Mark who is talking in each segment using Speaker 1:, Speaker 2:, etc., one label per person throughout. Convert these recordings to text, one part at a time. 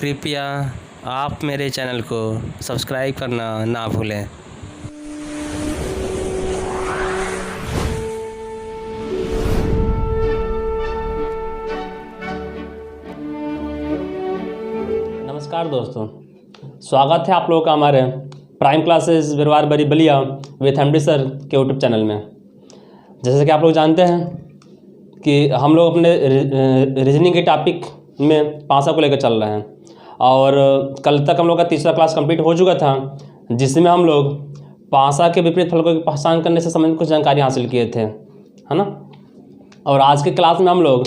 Speaker 1: कृपया आप मेरे चैनल को सब्सक्राइब करना ना भूलें।
Speaker 2: नमस्कार दोस्तों, स्वागत है आप लोगों का हमारे प्राइम क्लासेस बिरवार बरी बलिया विथ एमडी सर के यूट्यूब चैनल में। जैसे कि आप लोग जानते हैं कि हम लोग अपने रीजनिंग के टॉपिक में पासा को लेकर चल रहे हैं और कल तक हम लोग का तीसरा क्लास कंप्लीट हो चुका था, जिसमें हम लोग पासा के विपरीत फलकों की पहचान करने से संबंधित कुछ जानकारी हासिल किए थे, है ना। और आज के क्लास में हम लोग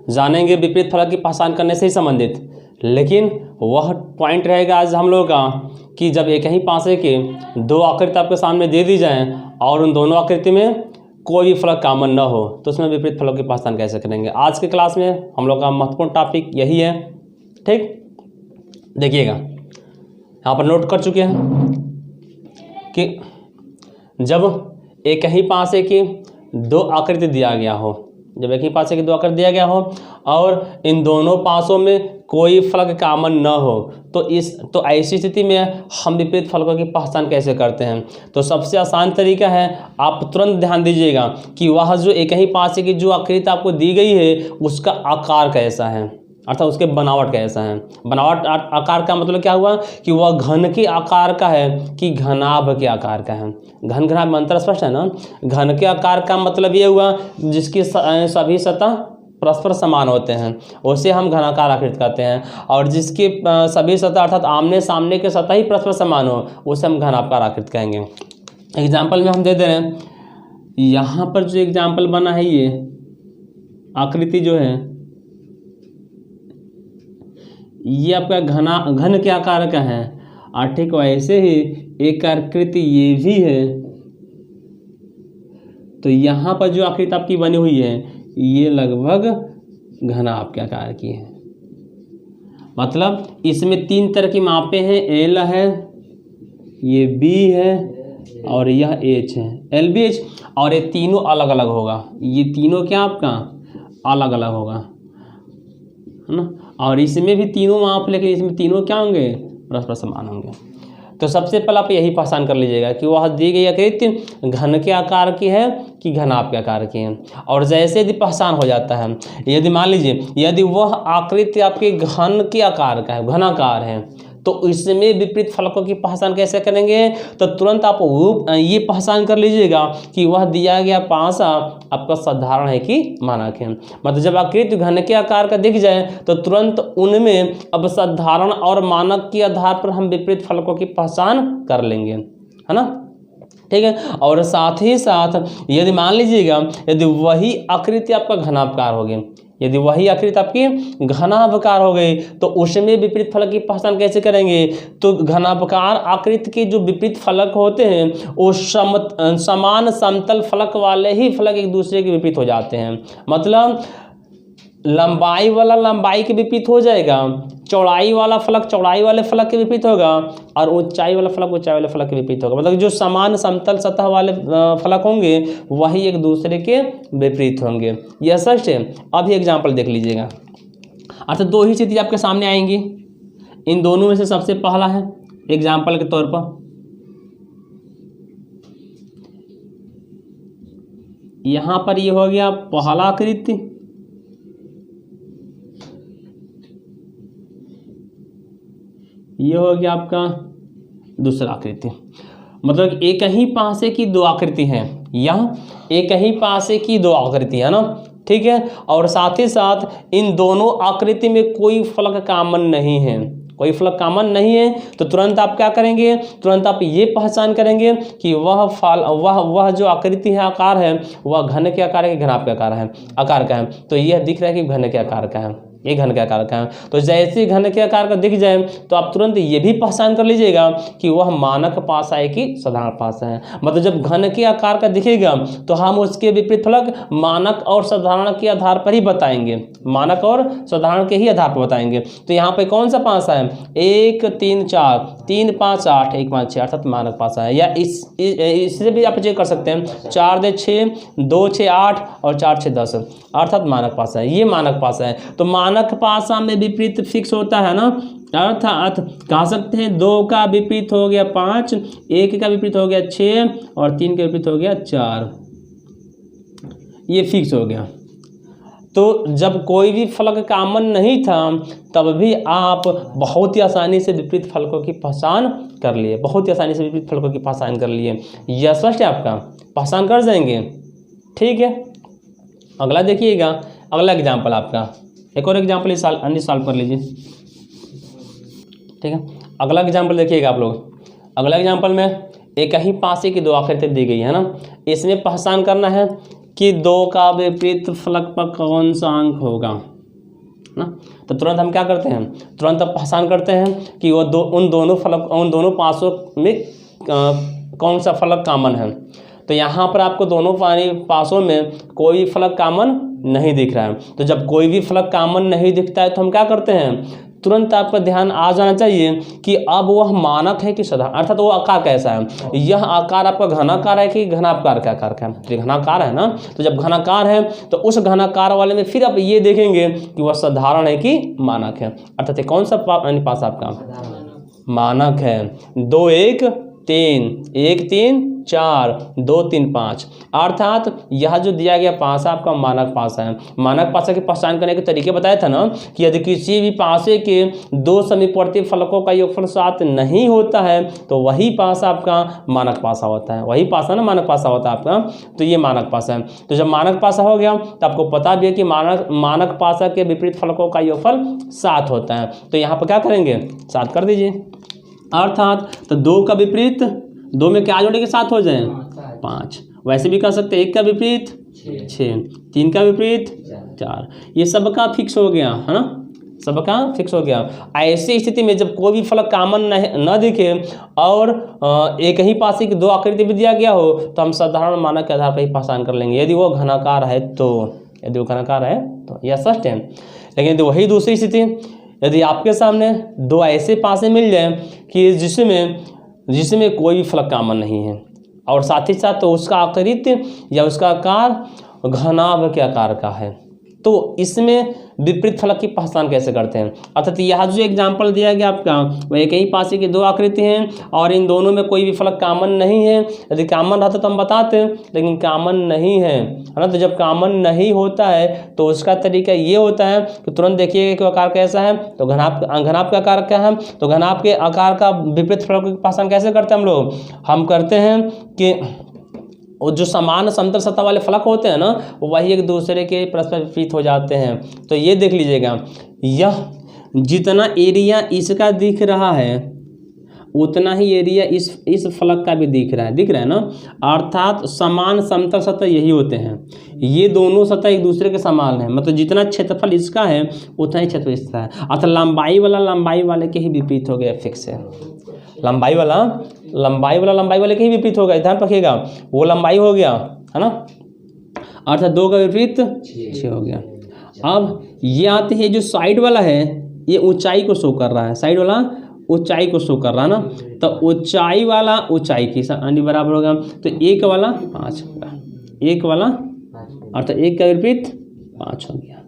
Speaker 2: जानेंगे विपरीत फलक की पहचान करने से ही संबंधित, लेकिन वह पॉइंट रहेगा आज हम लोगों का कि जब एक ही पासे के दो आकृति आपके सामने दे दी जाए और उन दोनों आकृति में कोई भी फलक कॉमन न हो तो उसमें विपरीत फलक की पहचान कैसे करेंगे। आज के क्लास में हम लोग का महत्वपूर्ण टॉपिक यही है। ठीक, देखिएगा यहाँ पर नोट कर चुके हैं कि जब एक ही पासे की दो आकृति दिया गया हो, जब एक ही पासे की दो आकृति दिया गया हो और इन दोनों पासों में कोई फलक कॉमन न हो तो ऐसी स्थिति में हम विपरीत फलकों की पहचान कैसे करते हैं। तो सबसे आसान तरीका है, आप तुरंत ध्यान दीजिएगा कि वह जो एक ही पासे की जो आकृति आपको दी गई है उसका आकार कैसा है, अर्थात उसके बनावट कैसा है। बनावट आकार का मतलब क्या हुआ कि वह घन के आकार का है कि घनाभ के आकार का है। घन घनाभ में अंतर स्पष्ट है ना। घन के आकार का मतलब ये हुआ जिसकी सभी सतह परस्पर समान होते हैं, उसे हम घनाकार आकृति कहते हैं। और जिसकी सभी सतह अर्थात आमने सामने के सतह ही परस्पर समान हो उसे हम घनाकार आकृति कहेंगे। एग्जाम्पल में हम दे रहे हैं, यहाँ पर जो एग्जाम्पल बना है ये आकृति जो है ये आपका घन के आकार का है। ठीक, वैसे ही एक आकृति ये भी है। तो यहाँ पर जो आकृति आपकी बनी हुई है ये लगभग घनाभ के आकार की है। मतलब इसमें तीन तरह की मापें हैं, एल है, ये बी है और यह एच है, एल बी एच। और ये तीनों अलग अलग होगा, ये तीनों क्या आपका अलग अलग होगा, है ना। और इसमें भी तीनों माप, लेकिन इसमें तीनों क्या होंगे परस्पर समान होंगे। तो सबसे पहले आप यही पहचान कर लीजिएगा कि वह दी गई आकृति घन के आकार की है कि घनाभ के आकार की है। और जैसे यदि पहचान हो जाता है, यदि मान लीजिए यदि वह आकृति आपके घन के आकार का है, घनाकार है, तो इसमें विपरीत फलकों की पहचान कैसे करेंगे। तो तुरंत आप ये पहचान कर लीजिएगा कि वह दिया गया पासा आपका साधारण है कि मानक है। मतलब जब आकृति घन के आकार का दिख जाए तो तुरंत उनमें अब साधारण और मानक के आधार पर हम विपरीत फलकों की पहचान कर लेंगे, है ना। ठीक है। और साथ ही साथ यदि मान लीजिएगा यदि वही आकृति आपका घनाभकार हो गई, यदि वही आकृति आपकी घनाभकार हो गई तो उसमें विपरीत फलक की पहचान कैसे करेंगे। तो घनाभकार आकृति के जो विपरीत फलक होते हैं वो समान समतल फलक वाले ही फलक एक दूसरे के विपरीत हो जाते हैं। मतलब लंबाई वाला लंबाई के विपरीत हो जाएगा, चौड़ाई वाला फलक चौड़ाई वाले फलक के विपरीत होगा और ऊंचाई वाला फलक ऊंचाई वाले फलक के विपरीत होगा। मतलब जो समान समतल सतह वाले फलक होंगे वही एक दूसरे के विपरीत होंगे। यह सच है। अभी एग्जाम्पल देख लीजिएगा। अर्थात दो ही स्थिति आपके सामने आएंगी, इन दोनों में से सबसे पहला है एग्जाम्पल के तौर पर यहाँ पर ये हो गया पहला आकृति, ये हो गया आपका दूसरा आकृति। मतलब एक ही पासे की दो आकृति है, यहाँ एक ही पासे की दो आकृति है ना। ठीक है। और साथ ही साथ इन दोनों आकृति में कोई फलक कॉमन नहीं है, कोई फलक कॉमन नहीं है। तो तुरंत आप क्या करेंगे, तुरंत आप ये पहचान करेंगे कि वह जो आकृति है आकार है वह घन के आकार है कि घनाभ के आकार का है। तो यह दिख रहा है कि घन के आकार का है, ये घन के आकार का है। तो जैसे घन के आकार का दिख जाए तो आप तुरंत ये भी पहचान कर लीजिएगा कि वह मानक पासा है कि साधारण पासा है। मतलब जब घन के आकार का दिखेगा तो हम उसके विपरीत फलक मानक और साधारण के आधार पर ही बताएंगे, मानक और साधारण के ही आधार पर बताएंगे। तो यहाँ पे कौन सा पासा है, 1 3 4 3 5 8 1 5 6 अर्थात मानक पासा है। या इससे भी आप चेक कर सकते हैं, 4 2 6 2 6 8 और 4 6 10 अर्थात मानक पासा है, ये मानक पासा है। तो मानक पासा में विपरीत फिक्स होता है ना, अर्थात कह सकते हैं 2 का विपरीत हो गया 5, 1 का विपरीत हो गया 6 और 3 का विपरीत हो गया 4, ये फिक्स हो गया। तो जब कोई भी फलक कॉमन नहीं था तब भी आप बहुत ही आसानी से विपरीत फलकों की पहचान कर लिए, बहुत ही आसानी से विपरीत फलकों की पहचान कर लिए। यह स्पष्ट है आपका, पहचान कर जाएंगे, ठीक है। अगला देखिएगा, अगला एग्जाम्पल आपका, एक और एग्जाम्पल इस साल अन्य साल कर लीजिए, ठीक है। अगला एग्जाम्पल देखिएगा आप लोग। अगला एग्जाम्पल में एक ही पासे की 2 आकृति दी गई है ना, इसमें पहचान करना है कि 2 का विपरीत फलक पर कौन सा अंक होगा ना। तो तुरंत हम क्या करते हैं, तुरंत अब पहचान करते हैं कि वो उन दोनों पासों में कौन सा फलक कॉमन है। तो यहाँ पर आपको दोनों पासों में कोई फलक कॉमन नहीं दिख रहा है। तो जब कोई भी फलक कॉमन नहीं दिखता है तो हम क्या करते हैं, तुरंत आपका ध्यान आ जाना चाहिए कि अब वह मानक है कि साधारण, अर्थात वो आकार कैसा है। यह आकार आपका घनाकार है कि घनाकार का आकार का है। तो घनाकार है ना, तो जब घनाकार है तो उस घनाकार वाले में फिर आप ये देखेंगे कि वह साधारण है कि मानक है। अर्थात कौन सा पास आपका मानक है। 2 1 3 1 3 4 2 3 5, अर्थात यह जो दिया गया पासा आपका मानक पासा है। मानक पासा की पहचान करने के तरीके बताया था ना कि यदि किसी भी पासे के 2 समीपवर्ती फलकों का योगफल 7 नहीं होता है तो वही पासा आपका मानक पासा होता है। वही पासा ना मानक पासा होता है आपका, तो ये मानक पासा है। तो जब मानक पासा हो गया तो आपको पता भी है कि मानक पासा के विपरीत फलकों का योगफल 7 होता है। तो यहाँ पर क्या करेंगे, 7 कर दीजिए। अर्थात तो 2 का विपरीत, 2 में क्या जोड़ेंगे 7 हो जाए 5। वैसे भी कर सकते हैं 1 का विपरीत 6, 3 का विपरीत 4। ये सबका फिक्स हो गया है ना, सबका फिक्स हो गया। ऐसी स्थिति में जब कोई भी फलक कॉमन न दिखे और एक ही पासे की 2 आकृति भी दिया गया हो तो हम साधारण मानक के आधार पर ही पहचान कर लेंगे। यदि वो घनाकार है तो, यदि वो घनाकार है तो यह स्पष्ट है। लेकिन यदि वही दूसरी स्थिति, यदि आपके सामने 2 ऐसे पासे मिल जाए कि जिसमें कोई भी फलक कॉमन नहीं है और साथ ही साथ तो उसका आकृति या उसका आकार घनाभ के आकार का है, तो इसमें विपरीत फलक की पहचान कैसे करते हैं। अर्थात यह जो एग्जाम्पल दिया गया आपका वह एक ही पासे की 2 आकृति हैं और इन दोनों में कोई भी फलक कॉमन नहीं है। यदि कॉमन रहता तो हम बताते, लेकिन कॉमन नहीं है ना। तो जब कॉमन नहीं होता है तो उसका तरीका ये होता है कि तुरंत देखिएगा कि आकार कैसा है, तो घनाभ का आकार क्या है। तो घनाभ के आकार का विपरीत फलक की पहचान कैसे करते हैं हम लोग, हम करते हैं कि और जो समान समतल सतह वाले फलक होते हैं ना वही एक दूसरे के परस्पर विपरीत हो जाते हैं। तो ये देख लीजिएगा, यह जितना एरिया इसका दिख रहा है उतना ही एरिया इस फलक का भी दिख रहा है ना। अर्थात समान समतल सतह यही होते हैं, ये दोनों सतह एक दूसरे के समान है। मतलब जितना क्षेत्रफल इसका है उतना ही क्षेत्रफल इसका है। अर्थात लंबाई वाले के ही विपरीत हो गया, फिक्स है। लंबाई वाला लंबाई वाले के ही विपरीत होगा, ध्यान रखिएगा। वो लंबाई हो गया है ना, अर्थात 2 का विपरीत 6 हो गया। अब ये आते हैं जो साइड वाला है, ये ऊंचाई को शो कर रहा है, साइड वाला ऊंचाई को शो कर रहा है ना। तो ऊंचाई वाला ऊंचाई की अन्य बराबर होगा, तो 1 वाला 5 होगा, 1 वाला अर्थात 1 का विपरीत 5 हो गया।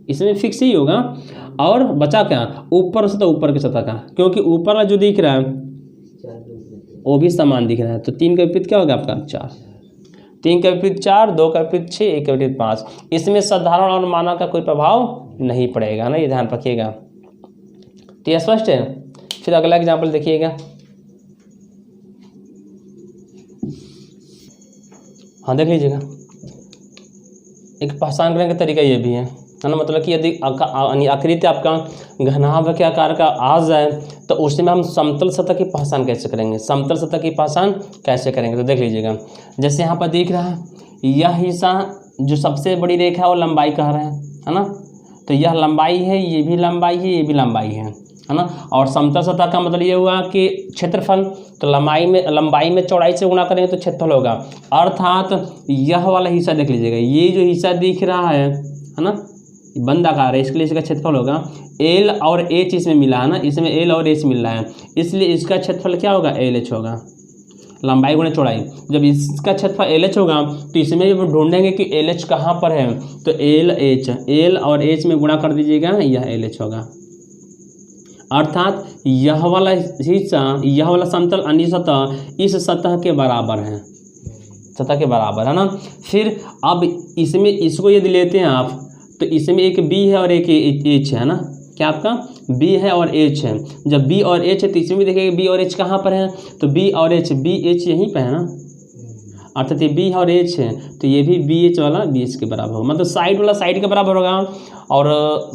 Speaker 2: इसमें फिक्स ही होगा। और बचा क्या, ऊपर से तो ऊपर की सतह का, क्योंकि ऊपर वाला जो दिख रहा है वो भी समान दिख रहा है। तो 3 का विपरीत क्या होगा आपका 4, 3 का विपरीत 4, 2 का विपरीत 6, 1 का विपरीत 5। इसमें साधारण और मानक का कोई प्रभाव नहीं पड़ेगा ना, ये ध्यान रखिएगा। तो यह स्पष्ट है। फिर अगला एग्जाम्पल देखिएगा, हाँ देख लीजिएगा। एक पहचान करने का तरीका ये भी है ना, मतलब कि यदि आकृति आपका घनाभ के आकार का आ जाए तो उसमें हम समतल सतह की पहचान कैसे करेंगे, समतल सतह की पहचान कैसे करेंगे। तो देख लीजिएगा, जैसे यहाँ पर दिख रहा है यह हिस्सा जो सबसे बड़ी रेखा है वो लंबाई कह रहे हैं, है ना। तो यह लंबाई है, ये भी लंबाई है, ये भी लंबाई है ना। और समतल सतह का मतलब ये हुआ कि क्षेत्रफल, तो लंबाई में चौड़ाई से गुणा करेंगे तो क्षेत्रफल होगा। अर्थात यह वाला हिस्सा देख लीजिएगा, ये जो हिस्सा दिख रहा है ना, बंद आकार है, इसके लिए इसका क्षेत्रफल होगा L और H इसमें मिला है ना, इसमें L और H मिल रहा है, इसलिए इसका क्षेत्रफल क्या होगा LH होगा। लंबाई गुणा चौड़ाई। जब इसका क्षेत्रफल LH होगा तो इसमें जब ढूंढेंगे कि LH कहाँ पर है तो L और H में गुणा कर दीजिएगा, यह LH होगा। अर्थात यह वाला हिस्सा, यह वाला समतल अन्य सतह इस सतह के बराबर है, सतह के बराबर है ना। फिर अब इसमें इसको यदि लेते हैं आप तो इसमें एक B है और एक H है ना, क्या आपका B है और H है। जब B और H है तो इसमें भी देखिए B और H कहाँ पर है तो B और H, B H यहीं पर है ना, अर्थात ये B और H है तो ये भी BH वाला BH के बराबर होगा, मतलब साइड वाला साइड के बराबर होगा और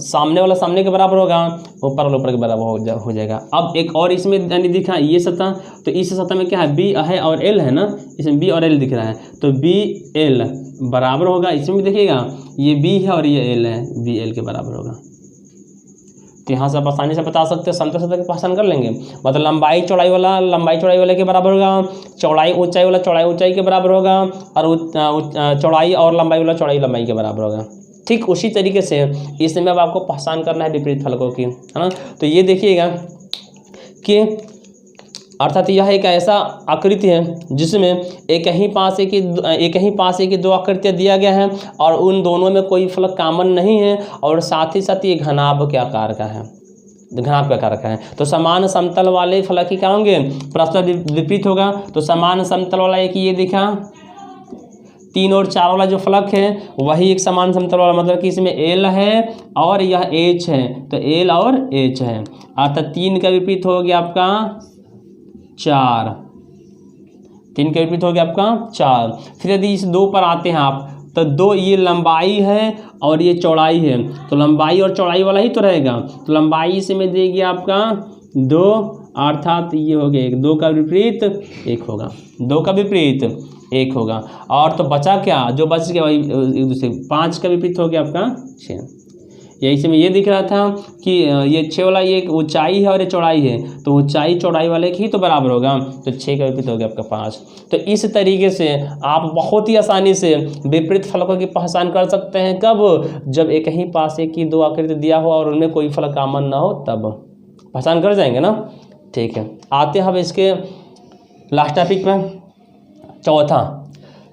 Speaker 2: सामने वाला सामने के बराबर होगा, ऊपर वाला ऊपर के बराबर हो जाएगा। अब एक और इसमें यानी दिखा ये सतह, तो इस सतह में क्या है B है और L है ना, इसमें B और L दिख रहा है तो BL बराबर होगा, इसमें भी देखिएगा ये B है और ये L है, BL के बराबर होगा। तो यहाँ से आप आसानी से बता सकते हैं, समतल सतह की पहचान कर लेंगे। मतलब लंबाई चौड़ाई वाला लंबाई चौड़ाई वाले के बराबर होगा, चौड़ाई ऊंचाई वाला चौड़ाई ऊंचाई के बराबर होगा और चौड़ाई और लंबाई वाला चौड़ाई लंबाई के बराबर होगा। ठीक उसी तरीके से इसमें अब आपको पहचान करना है विपरीत फलकों की, है ना। तो ये देखिएगा कि अर्थात यह एक ऐसा आकृति है जिसमें एक ही पासे की दो आकृतियाँ दिया गया है और उन दोनों में कोई फलक कॉमन नहीं है और साथ ही साथ ये घनाभ के आकार का है, घनाभ के आकार का है। तो समान समतल वाले फलक ही क्या होंगे, परस्पर विपरीत होगा। तो समान समतल वाला एक ये दिखा, 3 और 4 वाला जो फलक है वही एक समान समतल वाला, मतलब कि इसमें L है और यह H है तो L और H है, अर्थात 3 का विपरीत हो गया आपका 4, 3 का विपरीत हो गया आपका 4। फिर यदि इस 2 पर आते हैं आप तो 2 ये लंबाई है और ये चौड़ाई है, तो लंबाई और चौड़ाई वाला ही तो रहेगा, तो लंबाई इसमें देगी आपका 2, अर्थात ये हो गया 2 का विपरीत 1 होगा, 2 का विपरीत 1 होगा। और तो बचा क्या, जो बच गया वही एक दूसरे, 5 का विपरीत हो गया आपका 6। यही से में ये दिख रहा था कि ये 6 वाला ये ऊंचाई है और ये चौड़ाई है, तो ऊंचाई चौड़ाई वाले की ही तो बराबर होगा, तो 6 का विपरीत हो गया आपका 5। तो इस तरीके से आप बहुत ही आसानी से विपरीत फलकों की पहचान कर सकते हैं। कब, जब एक ही पासे की 2 आकृति दिया हो और उनमें कोई फलक कॉमन ना हो, तब पहचान कर जाएंगे ना। ठीक है, आते हैं अब इसके लास्ट टॉपिक पे।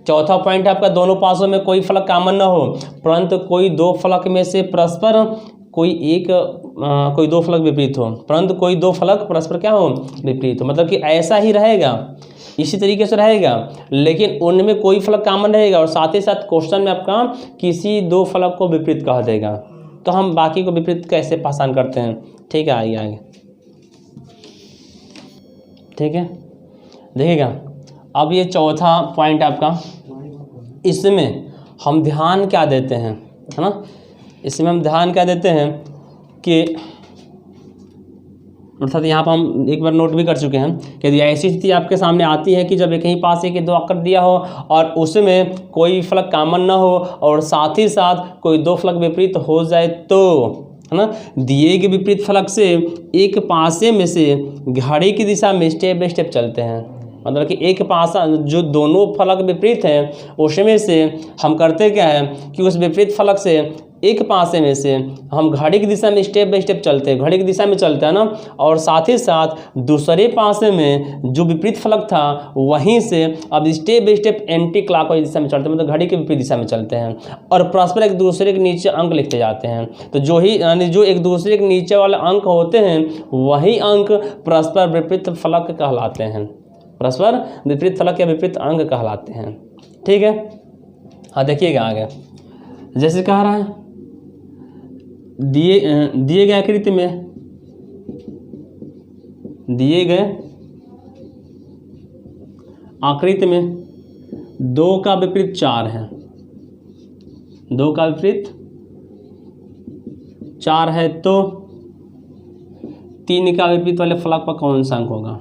Speaker 2: चौथा पॉइंट है आपका, दोनों पासों में कोई फलक कॉमन ना हो परंतु कोई 2 फलक में से परस्पर कोई 2 फलक विपरीत हो, परंतु कोई 2 फलक परस्पर क्या हो, विपरीत हो। मतलब कि ऐसा ही रहेगा, इसी तरीके से रहेगा लेकिन उनमें कोई फलक कॉमन रहेगा और साथ ही साथ क्वेश्चन में आपका किसी 2 फलक को विपरीत कह देगा। तो हम बाकी को विपरीत कैसे पहचान करते हैं, ठीक है, आगे ठीक है, देखिएगा। अब ये चौथा पॉइंट आपका, इसमें हम ध्यान क्या देते हैं, है ना, इसमें हम ध्यान क्या देते हैं कि अर्थात यहाँ पर हम एक बार नोट भी कर चुके हैं कि यदि ऐसी स्थिति आपके सामने आती है कि जब एक ही पासे के 2 आकृति दिया हो और उसमें कोई फलक कॉमन ना हो और साथ ही साथ कोई 2 फलक विपरीत हो जाए, तो है ना, दिए गए विपरीत फलक से एक पासे में से घड़ी की दिशा में स्टेप बाय स्टेप चलते हैं। मतलब कि एक पासा जो दोनों फलक विपरीत हैं उसमें से हम करते क्या है कि उस विपरीत फलक से एक पासे में से हम घड़ी की दिशा में स्टेप बाय स्टेप चलते हैं, घड़ी की दिशा में चलते हैं ना, और साथ ही साथ दूसरे पासे में जो विपरीत फलक था वहीं से अब step by step anti clockwise दिशा में चलते हैं, मतलब घड़ी के विपरीत दिशा में चलते हैं और परस्पर एक दूसरे के नीचे अंक लिखते जाते हैं। तो जो एक दूसरे के नीचे वाले अंक होते हैं वही अंक परस्पर विपरीत फलक कहलाते हैं, परस्पर विपरीत फलक या विपरीत अंक कहलाते हैं। ठीक है, हाँ देखिएगा आगे, जैसे कह रहा है दिए गए आकृति में, दिए गए आकृति में 2 का विपरीत 4 है, 2 का विपरीत 4 है, तो 3 का विपरीत वाले फलक पर कौन सा अंक होगा,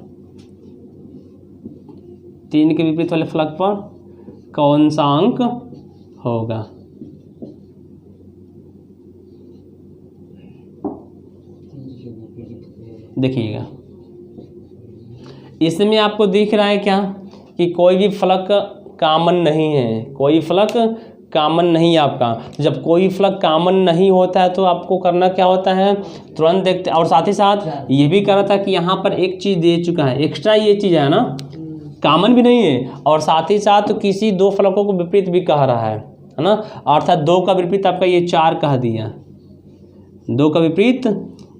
Speaker 2: 3 के विपरीत वाले फलक पर कौन सा अंक होगा। देखिएगा इसमें आपको दिख रहा है क्या कि कोई भी फलक कॉमन नहीं है, कोई फलक कॉमन नहीं है आपका। जब कोई फलक कॉमन नहीं होता है तो आपको करना क्या होता है, तुरंत देखते, और साथ ही साथ ये भी कर रहा था कि यहाँ पर एक चीज़ दे चुका है एक्स्ट्रा, ये चीज़ है ना, कॉमन भी नहीं है और साथ ही साथ किसी दो फलकों को विपरीत भी कह रहा है ना। अर्थात 2 का विपरीत आपका ये 4 कह दिया, 2 का विपरीत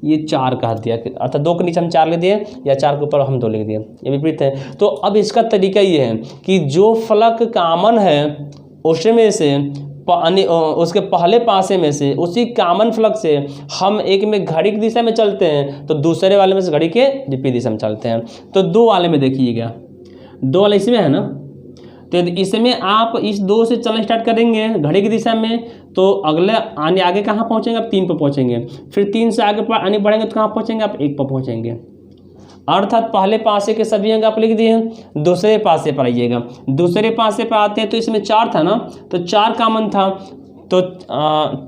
Speaker 2: ये 4 कह दिया, अर्थात 2 के नीचे हम 4 लिख दिए या 4 के ऊपर हम 2 लिख दिए, ये विपरीत है। तो अब इसका तरीका ये है कि जो फलक कॉमन है उसमें से उसके पहले पासे में से उसी कॉमन फलक से हम एक में घड़ी की दिशा में चलते हैं तो दूसरे वाले में से घड़ी के विपरीत दिशा में चलते हैं। तो 2 वाले में देखिएगा, 2 वाला इसमें है ना, तो इसमें आप इस 2 से चलना स्टार्ट करेंगे घड़ी की दिशा में तो अगले आगे कहाँ पहुँचेंगे आप 3 पर पहुँचेंगे, फिर 3 से आगे बढ़ेंगे तो कहाँ पहुँचेंगे आप 1 पर पहुँचेंगे। अर्थात पहले पासे के सभी अंक आप लिख दिए, दूसरे पासे पर आइएगा, दूसरे पासे पर आते हैं तो इसमें 4 था ना, तो 4 कॉमन था तो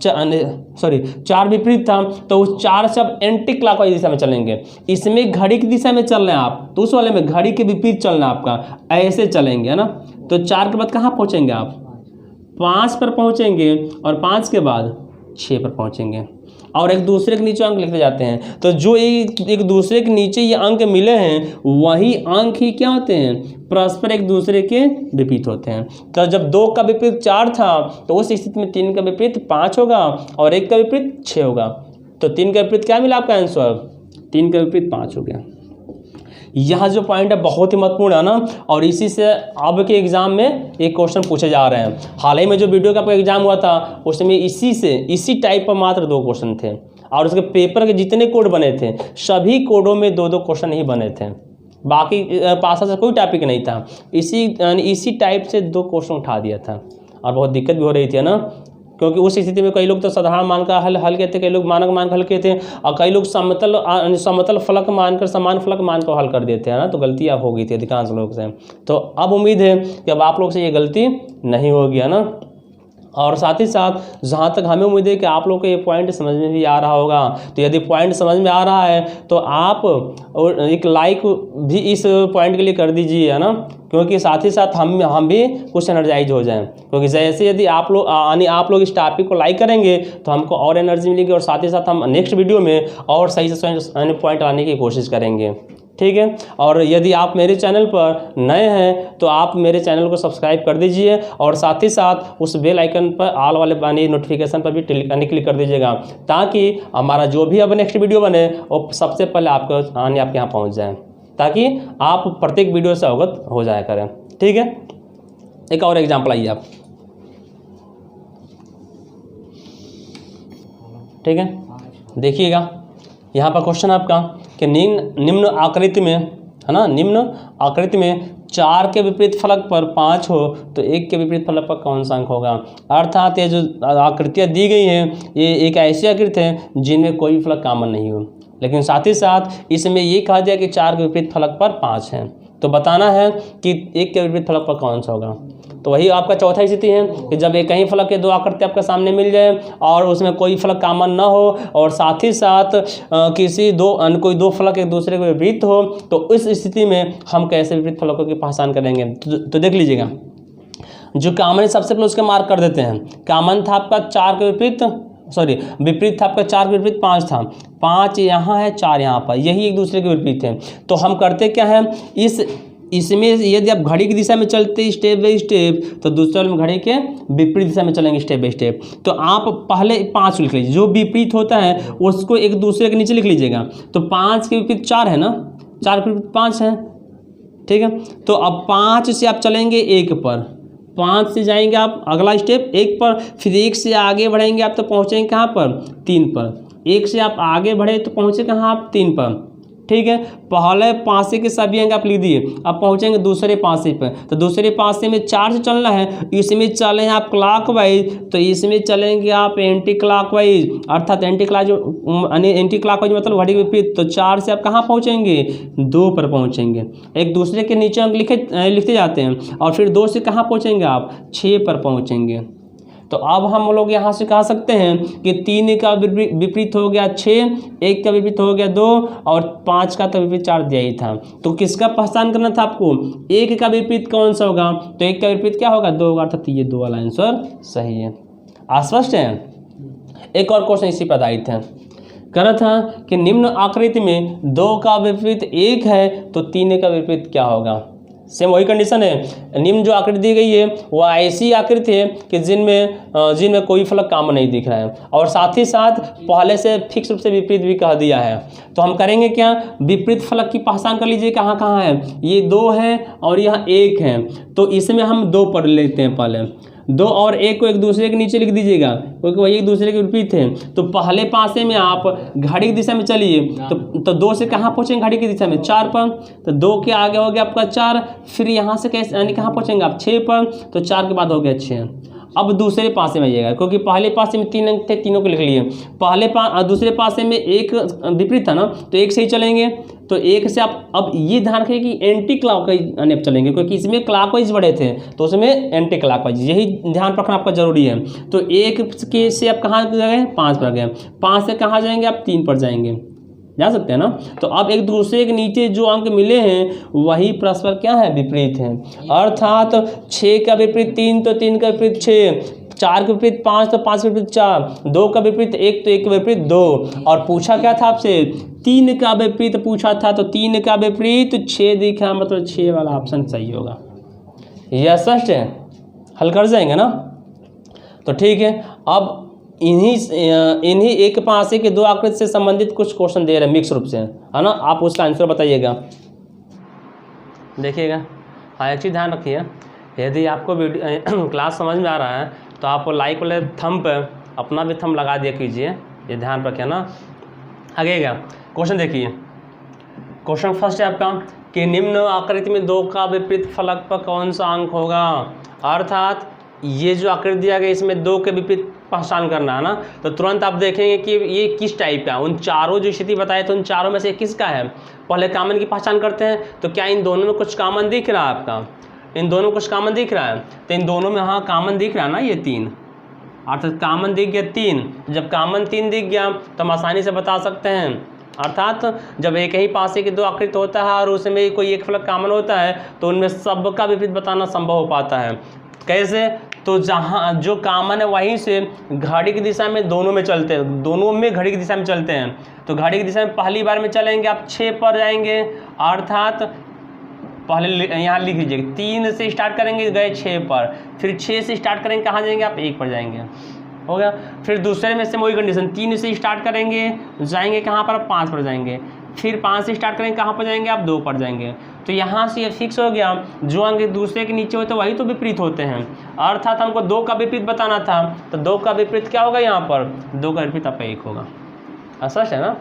Speaker 2: 4 विपरीत था, तो उस 4 से आप एंटी क्लॉकवाइज दिशा में चलेंगे। इसमें घड़ी की दिशा में चल रहे हैं आप, तो उस वाले में घड़ी के विपरीत चलना आपका, ऐसे चलेंगे है ना। तो 4 के बाद कहाँ पहुँचेंगे आप 5 पर पहुँचेंगे और 5 के बाद 6 पर पहुँचेंगे और एक दूसरे के नीचे अंक लिखते जाते हैं। तो जो एक दूसरे के नीचे ये अंक मिले हैं वही अंक ही क्या होते हैं, परस्पर एक दूसरे के विपरीत होते हैं। तो जब 2 का विपरीत 4 था तो उस स्थिति में 3 का विपरीत 5 होगा और 1 का विपरीत 6 होगा। तो 3 का विपरीत क्या मिला आपका आंसर, 3 का विपरीत 5 हो गया। यह जो पॉइंट है बहुत ही महत्वपूर्ण है ना, और इसी से अब के एग्जाम में एक क्वेश्चन पूछे जा रहे हैं। हाल ही में जो वीडियो का आपका एग्जाम हुआ था उसमें इसी टाइप पर मात्र 2 क्वेश्चन थे और उसके पेपर के जितने कोड बने थे सभी कोडों में 2-2 क्वेश्चन ही बने थे, बाकी पासा से कोई टॉपिक नहीं था। इसी टाइप से 2 क्वेश्चन उठा दिया था और बहुत दिक्कत भी हो रही थी ना, क्योंकि उस स्थिति में कई लोग तो साधारण मान का हल कहते, कई लोग मानक मान का हल कहते हैं और कई लोग समतल फलक मानकर समान फलक मान कर हल कर देते हैं ना। तो गलतियाँ हो गई थी अधिकांश लोग से। तो अब उम्मीद है कि अब आप लोग से ये गलती नहीं होगी है ना। और साथ ही साथ जहाँ तक हमें उम्मीद है कि आप लोग को ये पॉइंट समझ में भी आ रहा होगा। तो यदि पॉइंट समझ में आ रहा है तो आप एक लाइक भी इस पॉइंट के लिए कर दीजिए है ना, क्योंकि साथ ही साथ हम भी कुछ एनर्जाइज हो जाएं। क्योंकि जैसे यदि आप लोग इस टॉपिक को लाइक करेंगे तो हमको और एनर्जी मिलेगी और साथ ही साथ हम नेक्स्ट वीडियो में और सही से पॉइंट लाने की कोशिश करेंगे, ठीक है। और यदि आप मेरे चैनल पर नए हैं तो आप मेरे चैनल को सब्सक्राइब कर दीजिए और साथ ही साथ उस बेल आइकन पर ऑल वाले नोटिफिकेशन पर भी क्लिक कर दीजिएगा, ताकि हमारा जो भी अब नेक्स्ट वीडियो बने वो सबसे पहले आपके यहाँ पहुँच जाए, ताकि आप प्रत्येक वीडियो से अवगत हो जाया करें, ठीक है। एक और एग्जाम्पल आइए आप, ठीक है, देखिएगा यहाँ पर क्वेश्चन आपका कि निम्न आकृति में है ना, निम्न आकृति में 4 के विपरीत फलक पर 5 हो तो 1 के विपरीत फलक पर कौन सा अंक होगा। अर्थात ये जो आकृतियाँ दी गई हैं ये एक ऐसी आकृति है जिनमें कोई फलक कॉमन नहीं हो, लेकिन साथ ही साथ इसमें ये कहा जाए कि 4 के विपरीत फलक पर 5 है, तो बताना है कि 1 के विपरीत फलक पर कौन सा होगा। तो वही आपका चौथा स्थिति है कि जब एक ही फलक के 2 आकृति आपके सामने मिल जाए और उसमें कोई फलक कॉमन ना हो और साथ ही साथ कोई 2 फलक एक दूसरे के विपरीत हो, तो इस स्थिति में हम कैसे विपरीत फलकों की पहचान करेंगे। तो देख लीजिएगा, जो कॉमन है सबसे पहले उसके मार्क कर देते हैं। कॉमन था आपका 4 के विपरीत था आपका 4 के विपरीत 5 था, 5 यहाँ है 4 यहाँ पर, यही एक दूसरे के विपरीत है। तो हम करते क्या है, इसमें यदि आप घड़ी की दिशा में चलते स्टेप बाई स्टेप तो दूसरे वाले में घड़ी के विपरीत दिशा में चलेंगे स्टेप बाई स्टेप। तो आप पहले 5 लिख लीजिए, जो विपरीत होता है उसको एक दूसरे के नीचे लिख लीजिएगा। तो 5 के विपरीत 4 है ना, 4 के विपरीत 5 है, ठीक है। तो अब 5 से आप चलेंगे 1 पर, 5 से जाएंगे आप अगला स्टेप 1 पर, फिर 1 से आगे बढ़ेंगे आप तो पहुँचेंगे कहाँ पर 3 पर, 1 से आप आगे बढ़े तो पहुँचे कहाँ आप 3 पर, ठीक है। पहले पासे के सभी अंक आप लिख दिए, अब पहुंचेंगे दूसरे पासे पर, तो दूसरे पासे में 4 से चलना है, इसमें चलें आप क्लॉकवाइज तो इसमें चलेंगे आप एंटी क्लॉकवाइज, अर्थात एंटी क्लॉकवाइज मतलब घड़ी के विपरीत। तो 4 से आप कहाँ पहुंचेंगे 2 पर पहुंचेंगे, एक दूसरे के नीचे अंक लिखते जाते हैं और फिर 2 से कहाँ पहुंचेंगे आप 6 पर पहुंचेंगे। तो अब हम लोग यहाँ से कह सकते हैं कि 3 का विपरीत हो गया 6, 1 का विपरीत हो गया 2 और 5 का तो विपरीत 4 दिया ही था। तो किसका पहचान करना था आपको, 1 का विपरीत कौन सा होगा, तो 1 का विपरीत क्या होगा 2 होगा, अर्थात ये 2 वाला आंसर सही है। स्पष्ट है। एक और क्वेश्चन इसी पर आधारित है, कह रहा था कि निम्न आकृति में 2 का विपरीत 1 है तो 3 का विपरीत क्या होगा। सेम वही कंडीशन है। निम्न जो आकृति दी गई है वह ऐसी आकृति है कि जिनमें कोई फलक कॉमन नहीं दिख रहा है, और साथ ही साथ पहले से फिक्स रूप से विपरीत भी कह दिया है। तो हम करेंगे क्या, विपरीत फलक की पहचान कर लीजिए कहाँ कहाँ है। ये 2 है और यह 1 है, तो इसमें हम 2 पढ़ लेते हैं। पहले 2 और 1 को एक दूसरे के नीचे लिख दीजिएगा, क्योंकि वही एक दूसरे के विपरीत है। तो पहले पासे में आप घड़ी की दिशा में चलिए, तो 2 से कहाँ पहुँचेंगे घड़ी की दिशा में 4 पर, तो 2 के आगे हो गया आपका 4, फिर यहाँ से कैसे यानी कहाँ पहुँचेंगे आप 6 पर, तो 4 के बाद हो गया 6। अब दूसरे पासे में आइएगा, क्योंकि पहले पासे में 3 अंक थे, तीनों को लिख लिए। दूसरे पासे में 1 विपरीत था ना, तो 1 से ही चलेंगे। तो 1 से आप अब ये ध्यान रखिए कि एंटी क्लॉकवाइज चलेंगे, क्योंकि इसमें क्लॉकवाइज बढ़े थे तो उसमें एंटी क्लॉकवाइज, यही ध्यान रखना आपका जरूरी है। तो 1 के से आप कहाँ गए, 5 पर गए, 5 से कहाँ जाएंगे आप 3 पर जाएंगे, जा सकते हैं ना। तो अब एक दूसरे के नीचे जो अंक मिले हैं वही परस्पर क्या है, विपरीत हैं। अर्थात 6 का विपरीत 3 तो 3 का विपरीत 6, 4 का विपरीत 5 तो 5 का विपरीत 4, 2 का विपरीत 1 तो 1 का विपरीत 2। और पूछा क्या था आपसे, 3 का विपरीत पूछा था, तो 3 का विपरीत 6 दिखा, मतलब 6 वाला ऑप्शन सही होगा। यह स्पष्ट है, हल कर जाएंगे ना। तो ठीक है, अब इन्हीं एक पासे के 2 आकृति से संबंधित कुछ क्वेश्चन दे रहे हैं मिक्स रूप से, है ना। आप उसका आंसर बताइएगा, देखिएगा। हाँ, एक चीज़ ध्यान रखिए, यदि आपको वीडियो क्लास समझ में आ रहा है तो आप लाइक वाले थंब पे अपना भी थंब लगा दिया कीजिए, ये ध्यान रखिए ना। आगे क्या क्वेश्चन देखिए, क्वेश्चन फर्स्ट है आपका कि निम्न आकृति में 2 का विपरीत फलक पर कौन सा अंक होगा। अर्थात ये जो आकृति दिया गया इसमें 2 के विपरीत पहचान करना है ना। तो तुरंत आप देखेंगे कि ये किस टाइप का, उन चारों जो स्थिति बताए तो उन चारों में से किसका है। पहले कॉमन की पहचान करते हैं, तो क्या इन दोनों में कुछ कॉमन दिख रहा है आपका, इन दोनों में कुछ कॉमन दिख रहा है। तो इन दोनों में हाँ कॉमन दिख रहा है ना, ये 3, अर्थात कॉमन दिख गया 3। जब कॉमन 3 दिख गया तो हम आसानी से बता सकते हैं। अर्थात जब एक ही पासे के 2 आकृति होता है और उसमें कोई एक फलक कॉमन होता है तो उनमें सबका विपरीत बताना संभव हो पाता है। कैसे, तो जहाँ जो कॉमन है वहीं से घड़ी की दिशा में दोनों में चलते हैं, दोनों में घड़ी की दिशा में चलते हैं। तो घड़ी की दिशा में पहली बार में चलेंगे आप 6 पर जाएंगे, अर्थात पहले यहाँ लिख लीजिए 3 से स्टार्ट करेंगे गए 6 पर, फिर 6 से स्टार्ट करेंगे कहाँ जाएंगे आप 1 पर जाएंगे, हो गया। फिर दूसरे में से वही कंडीशन, 3 से स्टार्ट करेंगे जाएंगे कहाँ पर, 5 पर जाएंगे, फिर 5 से स्टार्ट करेंगे कहाँ पर जाएंगे आप 2 पर जाएंगे। तो यहाँ से ये फिक्स हो गया, जो अंक दूसरे के नीचे होते हैं वही तो विपरीत होते हैं। अर्थात हमको 2 का विपरीत बताना था, तो 2 का विपरीत क्या होगा, यहाँ पर 2 का विपरीत आपका 1 होगा। स्पष्ट है ना।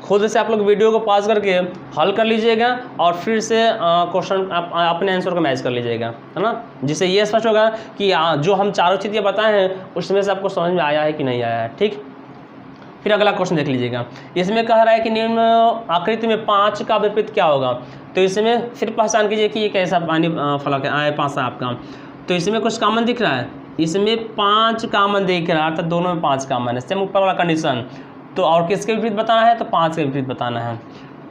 Speaker 2: खुद से आप लोग वीडियो को पॉज करके हल कर लीजिएगा और फिर से क्वेश्चन अपने आंसर को मैच कर लीजिएगा, है ना, जिससे ये स्पष्ट होगा कि जो हम चारों चीज़ें बताए हैं उसमें से आपको समझ में आया है कि नहीं आया है। ठीक, फिर अगला क्वेश्चन देख लीजिएगा। इसमें कह रहा है कि निम्न आकृति में 5 का विपरीत क्या होगा। तो इसमें फिर पहचान कीजिए कि ये कैसा पानी फलक है, 5 है आपका। तो इसमें कुछ कॉमन दिख रहा है, इसमें 5 कॉमन दिख रहा है, अर्थात दोनों में 5 कॉमन है, सेम ऊपर वाला कंडीशन। तो और किसके विपरीत बताना है, तो 5 के विपरीत बताना है।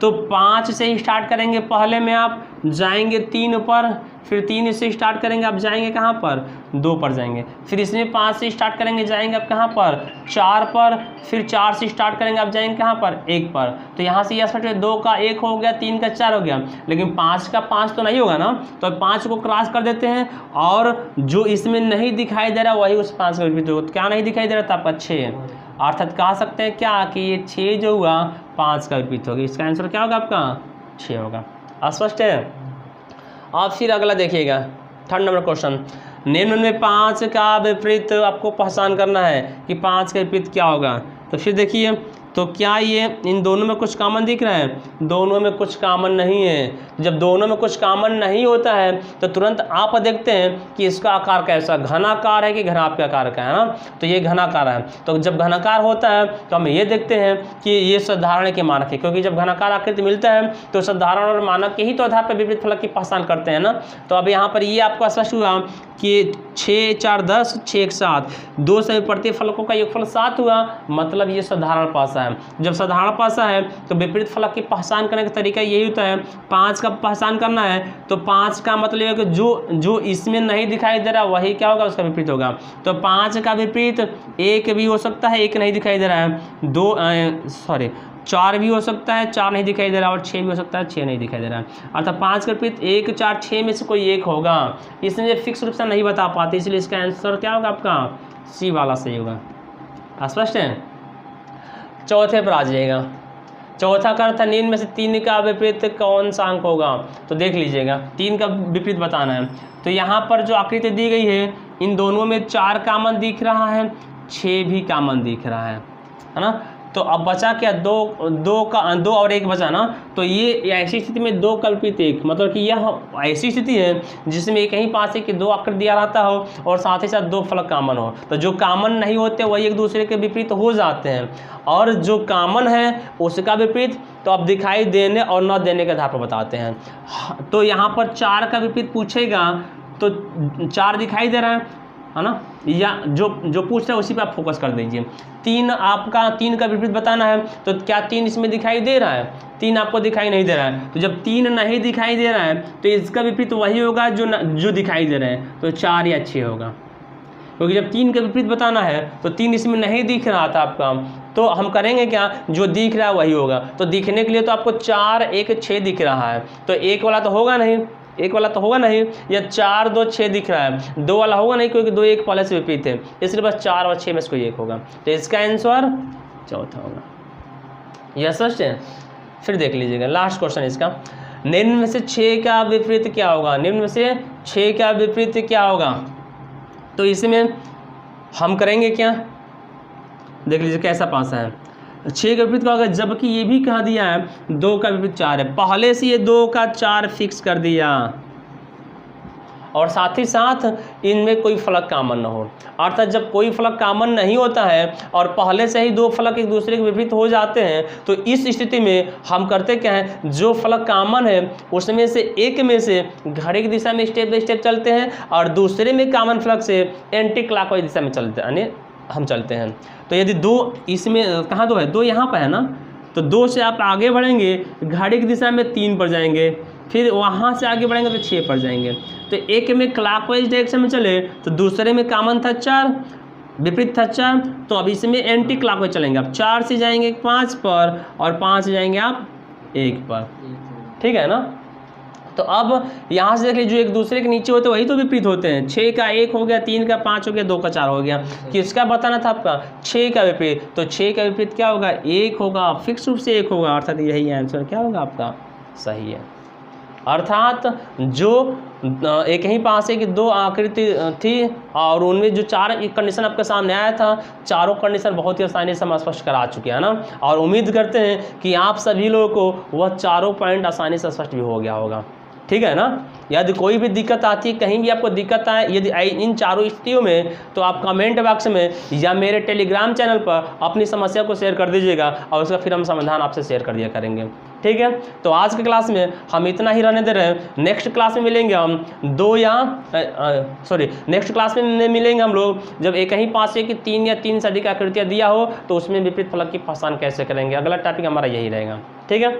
Speaker 2: तो 5 से ही स्टार्ट करेंगे, पहले में आप जाएंगे 3 पर, फिर 3 से स्टार्ट करेंगे आप जाएंगे कहाँ पर, 2 पर जाएंगे। फिर इसमें 5 से स्टार्ट करेंगे जाएंगे आप कहाँ पर, 4 पर, फिर 4 से स्टार्ट करेंगे आप जाएंगे कहाँ पर, 1 पर। तो यहाँ से यह 2 का 1 हो गया, 3 का 4 हो गया, लेकिन 5 का 5 तो नहीं होगा ना। तो 5 को क्रॉस कर देते हैं और जो इसमें नहीं दिखाई दे रहा वही उस 5 का विपरीत होगा। तो क्या नहीं दिखाई दे रहा था आपका 6, अर्थात कह सकते हैं क्या कि ये 6 जो हुआ 5 का विपरीत होगा। इसका आंसर क्या होगा आपका 6 होगा। स्पष्ट है। अब फिर अगला देखिएगा, 3rd नंबर क्वेश्चन। निम्न में 5 का विपरीत आपको पहचान करना है कि 5 का विपरीत क्या होगा। तो फिर देखिए, तो क्या ये इन दोनों में कुछ कॉमन दिख रहा है, दोनों में कुछ कॉमन नहीं है। जब दोनों में कुछ कॉमन नहीं होता है तो तुरंत आप देखते हैं कि इसका आकार कैसा, घनाकार है कि घनाभ आकार का है ना। तो ये घनाकार है, तो जब घनाकार होता है तो हम ये देखते हैं कि ये साधारण के मानक है, क्योंकि जब घनाकार आकृति मिलता है तो साधारण और मानक के ही तो आधार पर विपरीत फलक की पहचान करते हैं ना। तो अब यहाँ पर ये आपको स्पष्ट हुआ कि 6 4 10 6 1 7, 2 से प्रत्येक फलकों का योगफल 7 हुआ, मतलब ये साधारण पासा है। जब साधारण पासा है तो विपरीत फलक की पहचान करने का तरीका यही होता है, 5 का पहचान करना है तो 5 का मतलब है कि जो इसमें नहीं दिखाई दे रहा वही क्या होगा, उसका विपरीत होगा। तो 5 का विपरीत 1 भी हो सकता है, 1 नहीं दिखाई दे रहा है, 4 भी हो सकता है, 4 नहीं दिखाई दे रहा, और 6 भी हो सकता है, 6 नहीं दिखाई दे रहा है। अर्थात 5 का विपरीत 1, 4, 6 में से कोई एक होगा। इसलिए फिक्स रूप से नहीं बता पाते, इसलिए इसका आंसर क्या होगा आपका सी वाला सही होगा। स्पष्ट है। चौथे पर आ जाइएगा। चौथा का अर्थ है निम्न में से 3 का विपरीत कौन सा अंक होगा। तो देख लीजिएगा 3 का विपरीत बताना है। तो यहाँ पर जो आकृति दी गई है इन दोनों में 4 कॉमन दिख रहा है, 6 भी कॉमन दिख रहा है ना। तो अब बचा क्या, 2 और 1 बचा ना। तो ये ऐसी स्थिति में 2 का विपरीत 1, मतलब कि यह ऐसी स्थिति है जिसमें कहीं पास है कि 2 आकृति दिया रहता हो और साथ ही साथ 2 फलक कॉमन हो। तो जो कॉमन नहीं होते वही एक दूसरे के विपरीत हो जाते हैं, और जो कॉमन है उसका विपरीत तो अब दिखाई देने और न देने के आधार पर बताते हैं। तो यहाँ पर 4 का विपरीत पूछेगा तो 4 दिखाई दे रहा है ना, या जो पूछ रहा है उसी पे आप फोकस कर दीजिए। 3 आपका 3 का विपरीत बताना है, तो क्या 3 इसमें दिखाई दे रहा है, 3 आपको दिखाई नहीं दे रहा है। तो जब 3 नहीं दिखाई दे रहा है तो इसका विपरीत वही होगा जो दिखाई दे रहा है, तो 4 या 6 होगा। क्योंकि जब 3 का विपरीत बताना है तो 3 इसमें नहीं दिख रहा था आपका, तो हम करेंगे क्या, जो दिख रहा है वही होगा। तो दिखने के लिए तो आपको 4, 1, 6 दिख रहा है, तो 1 वाला तो होगा नहीं, 1 वाला तो होगा नहीं, या 4, 2, 6 दिख रहा है, 2 वाला होगा नहीं क्योंकि 2, 1 पहले से विपरीत है, इसलिए बस 4 और 6 में से कोई एक होगा। तो इसका आंसर चौथा होगा। यह सच है। फिर देख लीजिएगा लास्ट क्वेश्चन इसका, निम्न में से 6 का विपरीत क्या होगा। निम्न में से 6 का विपरीत क्या होगा। तो इसमें हम करेंगे क्या, देख लीजिए कैसा पासा है। 6 का विपरीत क्या होगा, जबकि ये भी कहा दिया है 2 का विपरीत 4 है, पहले से ये 2 का 4 फिक्स कर दिया, और साथ ही साथ इनमें कोई फलक कॉमन न हो। अर्थात जब कोई फलक कॉमन नहीं होता है और पहले से ही 2 फलक एक दूसरे के विपरीत हो जाते हैं, तो इस स्थिति में हम करते क्या है, जो फलक कॉमन है उसमें से एक में से घड़ी की दिशा में स्टेप बाई स्टेप चलते हैं, और दूसरे में कॉमन फलक से एंटी क्लॉकवाइज दिशा में चलते हैं, यानी हम चलते हैं। तो यदि 2 इसमें कहाँ 2 है, 2 यहाँ पर है ना, तो 2 से आप आगे बढ़ेंगे, घड़ी की दिशा में 3 पर जाएंगे, फिर वहाँ से आगे बढ़ेंगे तो 6 पर जाएंगे। तो एक में क्लॉकवाइज डायरेक्शन में चले तो दूसरे में कॉमन था 4, विपरीत था 4, तो अब इसमें एंटी क्लॉकवाइज चलेंगे। आप 4 से जाएंगे 5 पर और 5 से जाएंगे आप 1 पर, ठीक है ना। तो अब यहाँ से देख लीजिए जो एक दूसरे के नीचे होते हैं वही तो विपरीत होते हैं। 6 का 1 हो गया, 3 का 5 हो गया, 2 का 4 हो गया। किसका बताना था आपका, 6 का विपरीत। तो 6 का विपरीत क्या होगा, 1 होगा, फिक्स रूप से 1 होगा, अर्थात यही आंसर क्या होगा आपका सही है। अर्थात जो एक ही पास है कि 2 आकृति थी और उनमें जो 4 कंडीशन आपके सामने आया था, चारों कंडीशन बहुत ही आसानी से हम स्पष्ट करा चुके हैं ना, और उम्मीद करते हैं कि आप सभी लोगों को वह चारों पॉइंट आसानी से स्पष्ट भी हो गया होगा, ठीक है ना। यदि कोई भी दिक्कत आती है, कहीं भी आपको दिक्कत आए यदि इन चारों स्थितियों में, तो आप कमेंट बॉक्स में या मेरे टेलीग्राम चैनल पर अपनी समस्या को शेयर कर दीजिएगा, और उसका फिर हम समाधान आपसे शेयर कर दिया करेंगे, ठीक है। तो आज की क्लास में हम इतना ही रहने दे रहे हैं। नेक्स्ट क्लास में मिलेंगे हम नेक्स्ट क्लास में मिलेंगे हम लोग जब एक ही पास है कि 3 या 3 से अधिक आकृतियाँ दिया हो तो उसमें विपरीत फलक की पहचान कैसे करेंगे। अगला टॉपिक हमारा यही रहेगा, ठीक है।